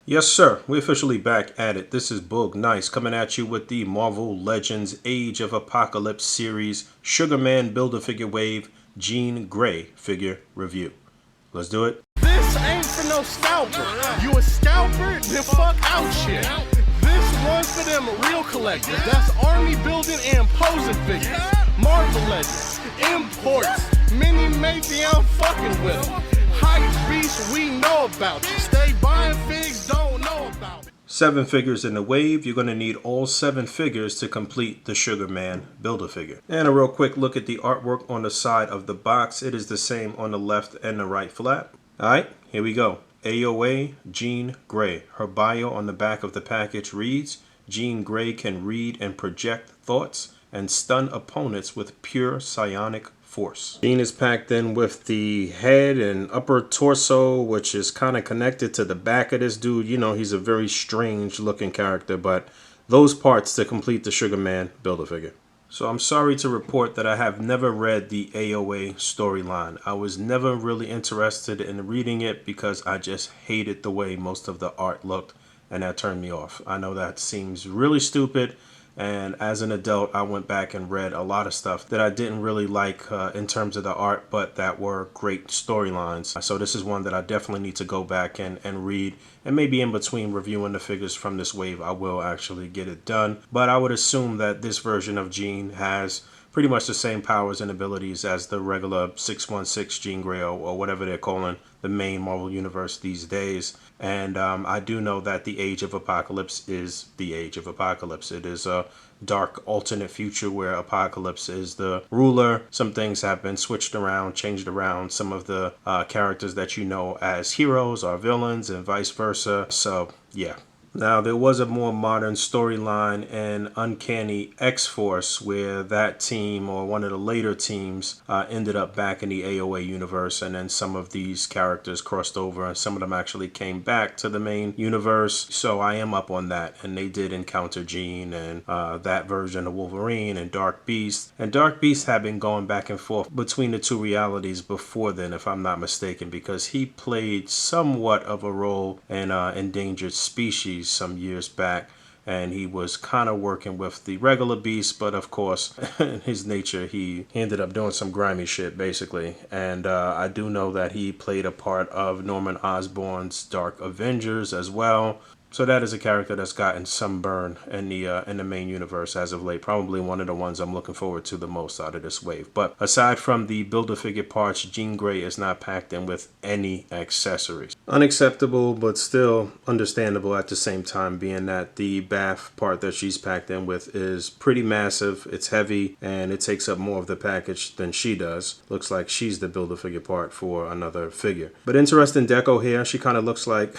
Yes, sir. We're officially back at it. This is Boog Nice coming at you with the Marvel Legends Age of Apocalypse series Sugarman Build-A-Figure Wave Jean Grey figure review. Let's do it. This ain't for no scalper. You a scalper? Then fuck out shit. This one's for them real collectors. That's army building and posing figures. Marvel Legends, imports, mini matey, I'm fucking with them. Hype beast, we know about you. Stay buying figs, don't know about it. 7 figures in the wave. You're going to need all 7 figures to complete the Sugarman Build-A-Figure. And a real quick look at the artwork on the side of the box. It is the same on the left and the right flap. Alright, here we go. AOA Jean Grey. Her bio on the back of the package reads, Jean Grey can read and project thoughts and stun opponents with pure psionic force. Jean is packed in with the head and upper torso, which is kind of connected to the back of this dude. You know, he's a very strange looking character, but those parts to complete the Sugarman Build-A-Figure. So I'm sorry to report that I have never read the AOA storyline. I was never really interested in reading it because I just hated the way most of the art looked, and that turned me off. I know that seems really stupid, and as an adult I went back and read a lot of stuff that I didn't really like in terms of the art, but that were great storylines. So this is one that I definitely need to go back and read, and maybe in between reviewing the figures from this wave I will actually get it done. But I would assume that this version of Jean has pretty much the same powers and abilities as the regular 616 Jean Grey, or whatever they're calling the main Marvel Universe these days. And I do know that the Age of Apocalypse is the Age of Apocalypse. It is a dark alternate future where Apocalypse is the ruler. Some things have been switched around, changed around. Some of the characters that you know as heroes are villains and vice versa. So yeah. Now, there was a more modern storyline in Uncanny X-Force where that team, or one of the later teams, ended up back in the AOA universe, and then some of these characters crossed over and some of them actually came back to the main universe. So I am up on that, and they did encounter Jean and that version of Wolverine and Dark Beast. And Dark Beast had been going back and forth between the two realities before then, if I'm not mistaken, because he played somewhat of a role in Endangered Species some years back, and he was kind of working with the regular Beast, but of course in his nature he ended up doing some grimy shit basically. And I do know that he played a part of Norman Osborn's Dark Avengers as well. So that is a character that's gotten some burn in the main universe as of late. Probably one of the ones I'm looking forward to the most out of this wave. But aside from the Build-A-Figure parts, Jean Grey is not packed in with any accessories. Unacceptable, but still understandable at the same time, being that the BAF part that she's packed in with is pretty massive. It's heavy, and it takes up more of the package than she does. Looks like she's the Build-A-Figure part for another figure. But interesting deco here. She kind of looks like...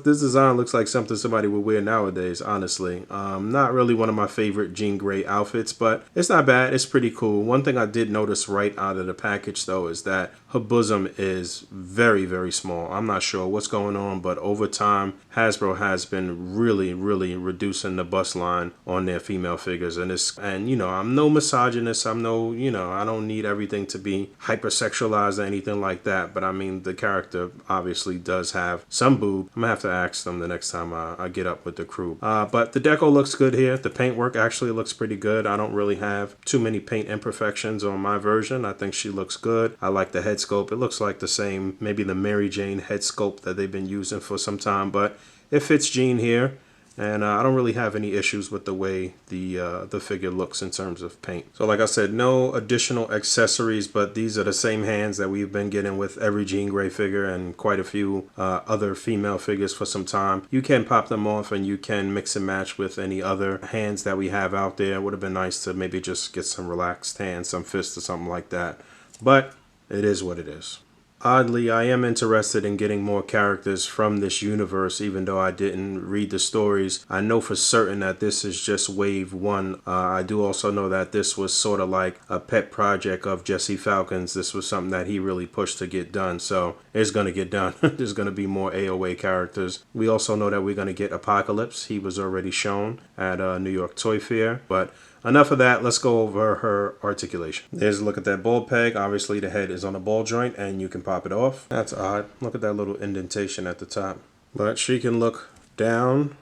this design looks like something somebody would wear nowadays, honestly. Not really one of my favorite Jean Grey outfits, but it's not bad. It's pretty cool. One thing I did notice right out of the package, though, is that her bosom is very, very small. I'm not sure what's going on, but over time, Hasbro has been really, really reducing the bust line on their female figures. And you know, I'm no misogynist. I'm no, you know, I don't need everything to be hypersexualized or anything like that. But I mean, the character obviously does have some boob. I'm gonna have to ask them the next time I get up with the crew. But the deco looks good here. The paintwork actually looks pretty good. I don't really have too many paint imperfections on my version. I think she looks good. I like the head sculpt. It looks like the same, maybe the Mary Jane head sculpt that they've been using for some time, but it fits Jean here. And I don't really have any issues with the way the figure looks in terms of paint. So like I said, no additional accessories, but these are the same hands that we've been getting with every Jean Grey figure and quite a few other female figures for some time. You can pop them off and you can mix and match with any other hands that we have out there. It would have been nice to maybe just get some relaxed hands, some fists or something like that. But it is what it is. Oddly, I am interested in getting more characters from this universe, even though I didn't read the stories. I know for certain that this is just wave 1. I do also know that this was sort of like a pet project of Jesse Falcon's. This was something that he really pushed to get done, so it's going to get done. There's going to be more AOA characters. We also know that we're going to get Apocalypse. He was already shown at New York Toy Fair, but enough of that. Let's go over her articulation. There's a look at that ball peg. Obviously the head is on a ball joint and you can pop it off. That's odd. Look at that little indentation at the top. But she can look down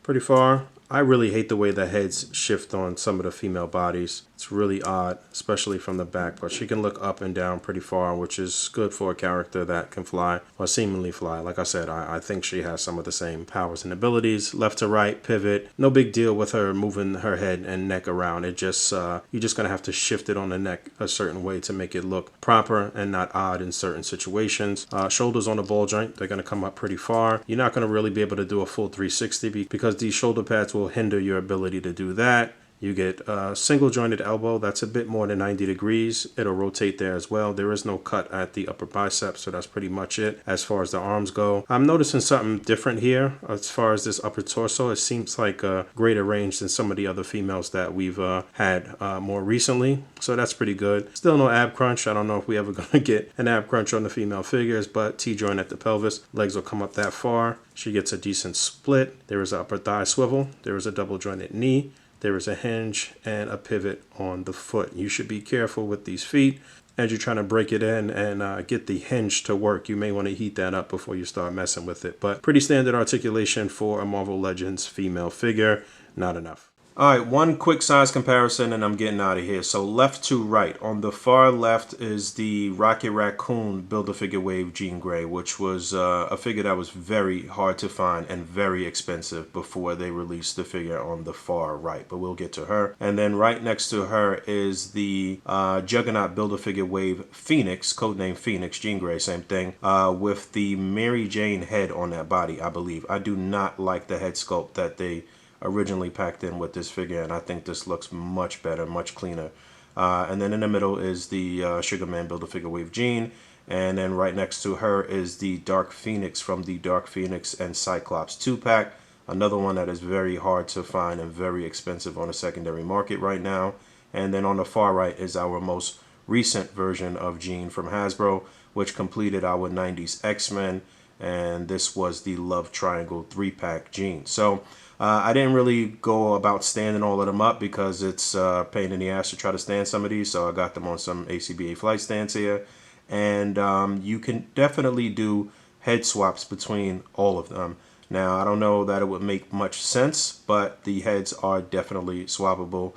pretty far. I really hate the way the heads shift on some of the female bodies. It's really odd, especially from the back, but she can look up and down pretty far, which is good for a character that can fly, or seemingly fly. Like I said, I think she has some of the same powers and abilities. Left to right, pivot. No big deal with her moving her head and neck around. It just, you're just going to have to shift it on the neck a certain way to make it look proper and not odd in certain situations. Shoulders on the ball joint, they're going to come up pretty far. You're not going to really be able to do a full 360 because these shoulder pads will hinder your ability to do that. You get a single jointed elbow that's a bit more than 90 degrees. It'll rotate there as well. There is no cut at the upper bicep, so that's pretty much it as far as the arms go. I'm noticing something different here as far as this upper torso. It seems like a greater range than some of the other females that we've had more recently, so that's pretty good. Still no ab crunch. I don't know if we ever gonna get an ab crunch on the female figures, but T-joint at the pelvis. Legs will come up that far. She gets a decent split. There is an upper thigh swivel. There is a double jointed knee. There is a hinge and a pivot on the foot. You should be careful with these feet as you're trying to break it in and get the hinge to work. You may want to heat that up before you start messing with it. But pretty standard articulation for a Marvel Legends female figure. Not enough. All right, one quick size comparison and I'm getting out of here. So left to right. On the far left is the Rocket Raccoon Build-A-Figure Wave Jean Grey, which was a figure that was very hard to find and very expensive before they released the figure on the far right. But we'll get to her. And then right next to her is the Juggernaut Build-A-Figure Wave Phoenix, codename Phoenix, Jean Grey, same thing, with the Mary Jane head on that body, I believe. I do not like the head sculpt that they originally packed in with this figure, and I think this looks much better, much cleaner. And then in the middle is the Sugarman Build-A-Figure Wave Jean, and then right next to her is the Dark Phoenix from the Dark Phoenix and Cyclops 2-pack, another one that is very hard to find and very expensive on the secondary market right now. And then on the far right is our most recent version of Jean from Hasbro, which completed our 90s X-Men, and this was the Love Triangle 3-pack Jean. So I didn't really go about standing all of them up because it's a pain in the ass to try to stand some of these, so I got them on some A.C.B.A flight stands here. And you can definitely do head swaps between all of them. Now, I don't know that it would make much sense, but the heads are definitely swappable.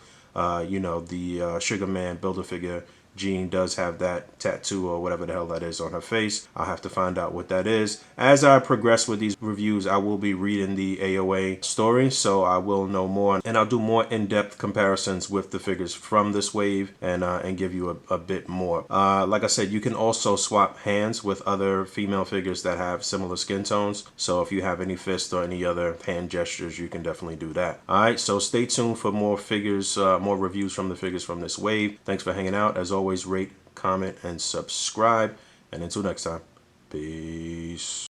You know, the Sugarman Build-A-Figure Jean does have that tattoo or whatever the hell that is on her face. I'll have to find out what that is. As I progress with these reviews, I will be reading the AOA story, so I will know more. And I'll do more in-depth comparisons with the figures from this wave and give you a bit more. Like I said, you can also swap hands with other female figures that have similar skin tones. So if you have any fist or any other hand gestures, you can definitely do that. Alright, so stay tuned for more figures, more reviews from the figures from this wave. Thanks for hanging out. As always, rate, comment, and subscribe. And until next time, peace.